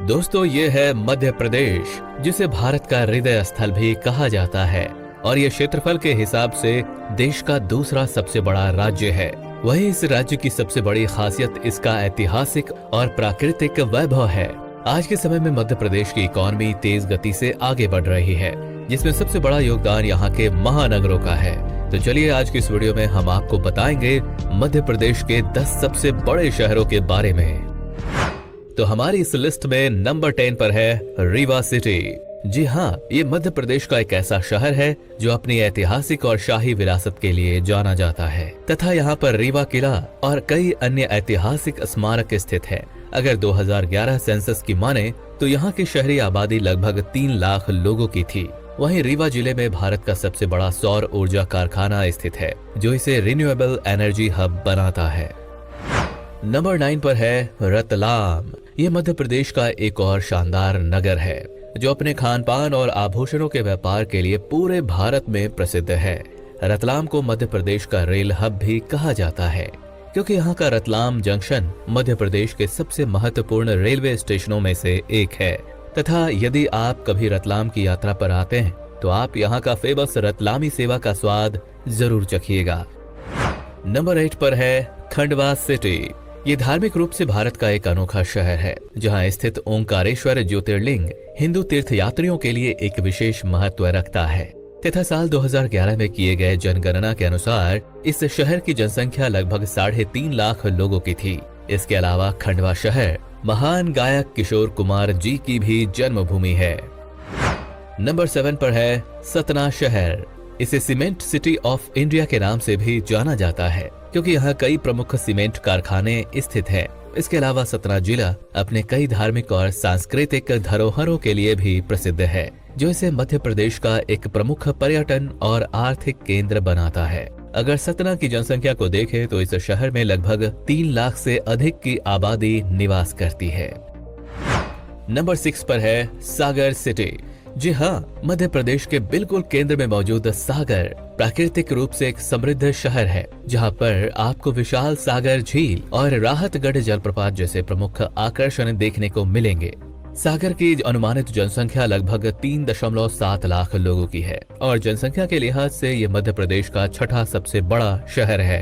दोस्तों ये है मध्य प्रदेश, जिसे भारत का हृदय स्थल भी कहा जाता है और ये क्षेत्रफल के हिसाब से देश का दूसरा सबसे बड़ा राज्य है। वहीं इस राज्य की सबसे बड़ी खासियत इसका ऐतिहासिक और प्राकृतिक वैभव है। आज के समय में मध्य प्रदेश की इकॉनमी तेज गति से आगे बढ़ रही है, जिसमें सबसे बड़ा योगदान यहाँ के महानगरों का है। तो चलिए आज की इस वीडियो में हम आपको बताएंगे मध्य प्रदेश के 10 सबसे बड़े शहरों के बारे में। तो हमारी इस लिस्ट में नंबर 10 पर है रीवा सिटी। जी हाँ, ये मध्य प्रदेश का एक ऐसा शहर है जो अपनी ऐतिहासिक और शाही विरासत के लिए जाना जाता है तथा यहाँ पर रीवा किला और कई अन्य ऐतिहासिक स्मारक स्थित है। अगर 2011 सेंसस की माने तो यहाँ की शहरी आबादी लगभग 3 लाख लोगों की थी। वहीं रीवा जिले में भारत का सबसे बड़ा सौर ऊर्जा कारखाना स्थित है, जो इसे रिन्यूएबल एनर्जी हब बनाता है। नंबर 9 पर है रतलाम। ये मध्य प्रदेश का एक और शानदार नगर है जो अपने खान पान और आभूषणों के व्यापार के लिए पूरे भारत में प्रसिद्ध है। रतलाम को मध्य प्रदेश का रेल हब भी कहा जाता है, क्योंकि यहाँ का रतलाम जंक्शन मध्य प्रदेश के सबसे महत्वपूर्ण रेलवे स्टेशनों में से एक है। तथा यदि आप कभी रतलाम की यात्रा पर आते हैं तो आप यहाँ का फेमस रतलामी सेवा का स्वाद जरूर चखिएगा। नंबर 8 पर है खंडवा सिटी। ये धार्मिक रूप से भारत का एक अनोखा शहर है, जहाँ स्थित ओंकारेश्वर ज्योतिर्लिंग हिंदू तीर्थयात्रियों के लिए एक विशेष महत्व रखता है। तथा साल 2011 में किए गए जनगणना के अनुसार इस शहर की जनसंख्या लगभग 3.5 लाख लोगों की थी। इसके अलावा खंडवा शहर महान गायक किशोर कुमार जी की भी जन्मभूमि है। नंबर 7 पर है सतना शहर। इसे सीमेंट सिटी ऑफ इंडिया के नाम से भी जाना जाता है, क्योंकि यहाँ कई प्रमुख सीमेंट कारखाने स्थित हैं। इसके अलावा सतना जिला अपने कई धार्मिक और सांस्कृतिक धरोहरों के लिए भी प्रसिद्ध है, जो इसे मध्य प्रदेश का एक प्रमुख पर्यटन और आर्थिक केंद्र बनाता है। अगर सतना की जनसंख्या को देखें तो इस शहर में लगभग 3 लाख से अधिक की आबादी निवास करती है। नंबर 6 पर है सागर सिटी। जी हाँ, मध्य प्रदेश के बिल्कुल केंद्र में मौजूद सागर प्राकृतिक रूप से एक समृद्ध शहर है, जहाँ पर आपको विशाल सागर झील और राहतगढ़ जलप्रपात जैसे प्रमुख आकर्षण देखने को मिलेंगे। सागर की अनुमानित जनसंख्या लगभग 3.7 लाख लोगों की है और जनसंख्या के लिहाज से ये मध्य प्रदेश का छठा सबसे बड़ा शहर है।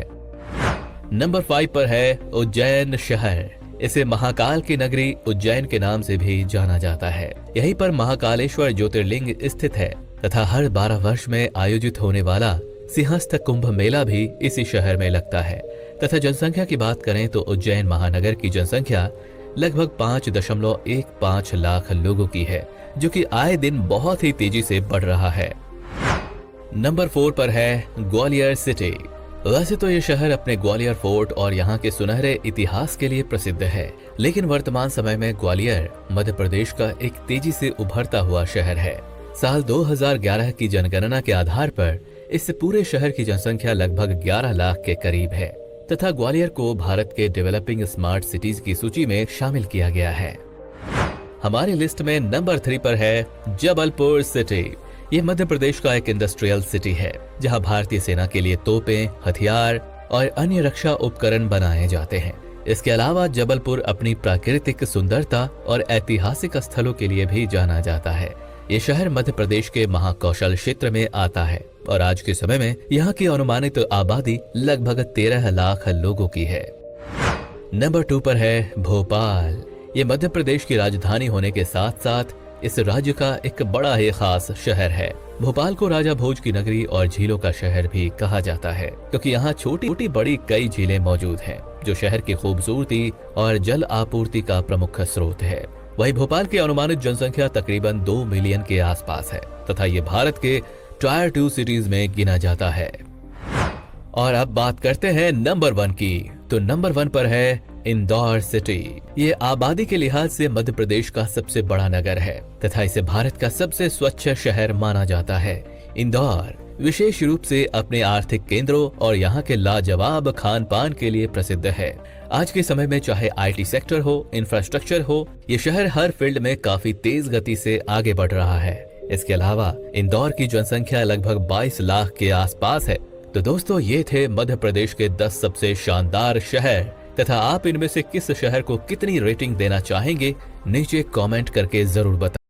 नंबर 5 पर है उज्जैन शहर। इसे महाकाल की नगरी उज्जैन के नाम से भी जाना जाता है। यहीं पर महाकालेश्वर ज्योतिर्लिंग स्थित है तथा हर 12 वर्ष में आयोजित होने वाला सिंहस्थ कुंभ मेला भी इसी शहर में लगता है। तथा जनसंख्या की बात करें तो उज्जैन महानगर की जनसंख्या लगभग 5.15 लाख लोगों की है, जो कि आए दिन बहुत ही तेजी से बढ़ रहा है। नंबर 4 पर है ग्वालियर सिटी। वैसे तो ये शहर अपने ग्वालियर फोर्ट और यहाँ के सुनहरे इतिहास के लिए प्रसिद्ध है, लेकिन वर्तमान समय में ग्वालियर मध्य प्रदेश का एक तेजी से उभरता हुआ शहर है। साल 2011 की जनगणना के आधार पर इस पूरे शहर की जनसंख्या लगभग 11 लाख के करीब है तथा ग्वालियर को भारत के डेवलपिंग स्मार्ट सिटीज की सूची में शामिल किया गया है। हमारी लिस्ट में नंबर 3 पर है जबलपुर सिटी। ये मध्य प्रदेश का एक इंडस्ट्रियल सिटी है, जहां भारतीय सेना के लिए तोपें, हथियार और अन्य रक्षा उपकरण बनाए जाते हैं। इसके अलावा जबलपुर अपनी प्राकृतिक सुंदरता और ऐतिहासिक स्थलों के लिए भी जाना जाता है। ये शहर मध्य प्रदेश के महाकौशल क्षेत्र में आता है और आज के समय में यहाँ की अनुमानित आबादी लगभग 13 लाख लोगों की है। नंबर 2 पर है भोपाल। ये मध्य प्रदेश की राजधानी होने के साथ साथ इस राज्य का एक बड़ा ही खास शहर है। भोपाल को राजा भोज की नगरी और झीलों का शहर भी कहा जाता है, क्योंकि यहाँ छोटी बड़ी कई झीलें मौजूद हैं, जो शहर की खूबसूरती और जल आपूर्ति का प्रमुख स्रोत है। वहीं भोपाल की अनुमानित जनसंख्या तकरीबन 2 मिलियन के आसपास है तथा ये भारत के टायर 2 सिटीज में गिना जाता है। और अब बात करते हैं नंबर 1 की। तो नंबर 1 पर है इंदौर सिटी। ये आबादी के लिहाज से मध्य प्रदेश का सबसे बड़ा नगर है तथा इसे भारत का सबसे स्वच्छ शहर माना जाता है। इंदौर विशेष रूप से अपने आर्थिक केंद्रों और यहाँ के लाजवाब खान पान के लिए प्रसिद्ध है। आज के समय में चाहे आईटी सेक्टर हो, इंफ्रास्ट्रक्चर हो, ये शहर हर फील्ड में काफी तेज गति से आगे बढ़ रहा है। इसके अलावा इंदौर की जनसंख्या लगभग 22 लाख के आसपास है। तो दोस्तों, ये थे मध्य प्रदेश के 10 सबसे शानदार शहर तथा आप इनमें से किस शहर को कितनी रेटिंग देना चाहेंगे नीचे कमेंट करके जरूर बताएं।